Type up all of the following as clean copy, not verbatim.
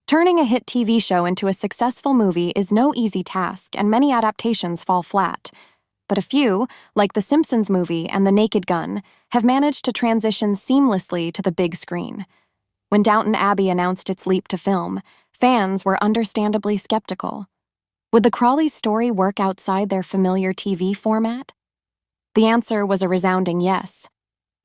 Turning a hit TV show into a successful movie is no easy task, and many adaptations fall flat. But a few, like The Simpsons movie and The Naked Gun, have managed to transition seamlessly to the big screen. When Downton Abbey announced its leap to film, fans were understandably skeptical. Would the Crawleys' story work outside their familiar TV format? The answer was a resounding yes.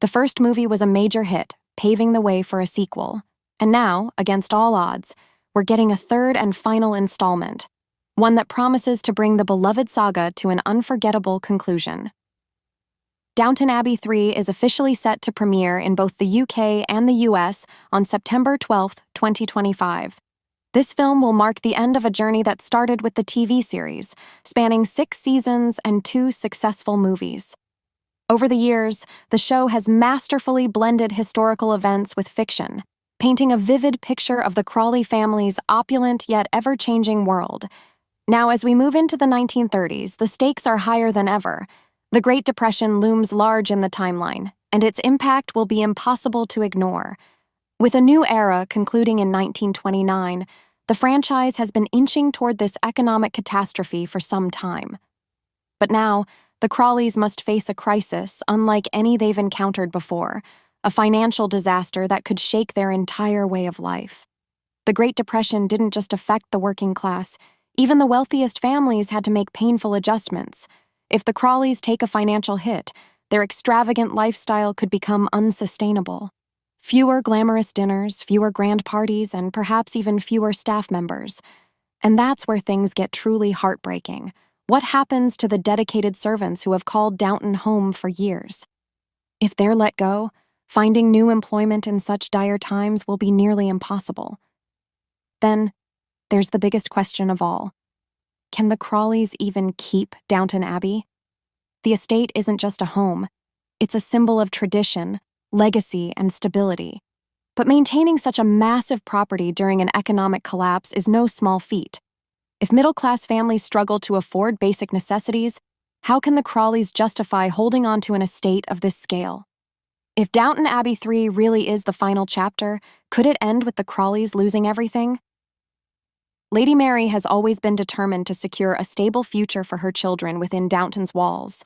The first movie was a major hit, paving the way for a sequel. And now, against all odds, we're getting a third and final installment, one that promises to bring the beloved saga to an unforgettable conclusion. Downton Abbey 3 is officially set to premiere in both the UK and the US on September 12, 2025. This film will mark the end of a journey that started with the TV series, spanning 6 seasons and 2 successful movies. Over the years, the show has masterfully blended historical events with fiction, painting a vivid picture of the Crawley family's opulent yet ever-changing world. Now, as we move into the 1930s, the stakes are higher than ever. The Great Depression looms large in the timeline, and its impact will be impossible to ignore. With a new era concluding in 1929, the franchise has been inching toward this economic catastrophe for some time. But now, the Crawleys must face a crisis unlike any they've encountered before, a financial disaster that could shake their entire way of life. The Great Depression didn't just affect the working class. Even the wealthiest families had to make painful adjustments. If the Crawleys take a financial hit, their extravagant lifestyle could become unsustainable. Fewer glamorous dinners, fewer grand parties, and perhaps even fewer staff members. And that's where things get truly heartbreaking. What happens to the dedicated servants who have called Downton home for years? If they're let go, finding new employment in such dire times will be nearly impossible. Then, there's the biggest question of all. Can the Crawleys even keep Downton Abbey? The estate isn't just a home. It's a symbol of tradition, legacy, and stability. But maintaining such a massive property during an economic collapse is no small feat. If middle-class families struggle to afford basic necessities, how can the Crawleys justify holding on to an estate of this scale? If Downton Abbey 3 really is the final chapter, could it end with the Crawleys losing everything? Lady Mary has always been determined to secure a stable future for her children within Downton's walls.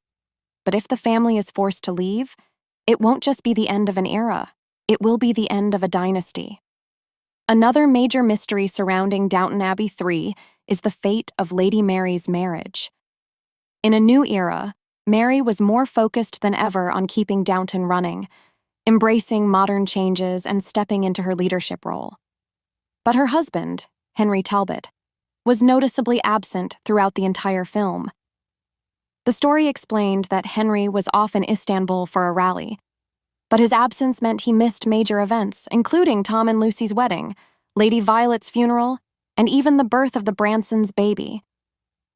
But if the family is forced to leave, it won't just be the end of an era, it will be the end of a dynasty. Another major mystery surrounding Downton Abbey 3 is the fate of Lady Mary's marriage. In a new era, Mary was more focused than ever on keeping Downton running, embracing modern changes and stepping into her leadership role. But her husband, Henry Talbot, was noticeably absent throughout the entire film. The story explained that Henry was off in Istanbul for a rally, but his absence meant he missed major events, including Tom and Lucy's wedding, Lady Violet's funeral, and even the birth of the Bransons' baby.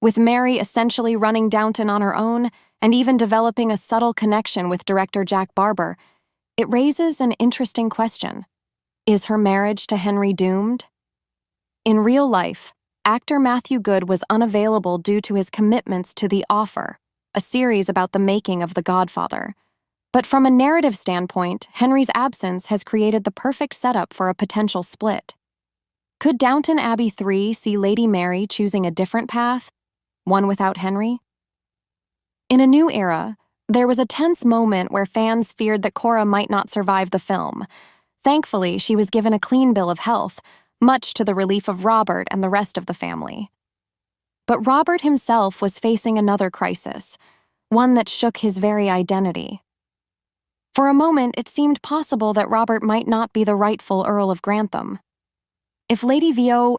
With Mary essentially running Downton on her own, and even developing a subtle connection with director Jack Barber, it raises an interesting question. Is her marriage to Henry doomed? In real life, actor Matthew Goode was unavailable due to his commitments to The Offer, a series about the making of The Godfather. But from a narrative standpoint, Henry's absence has created the perfect setup for a potential split. Could Downton Abbey 3 see Lady Mary choosing a different path, one without Henry? In a new era, there was a tense moment where fans feared that Cora might not survive the film. Thankfully, she was given a clean bill of health, much to the relief of Robert and the rest of the family. But Robert himself was facing another crisis, one that shook his very identity. For a moment, it seemed possible that Robert might not be the rightful Earl of Grantham. If Lady Vio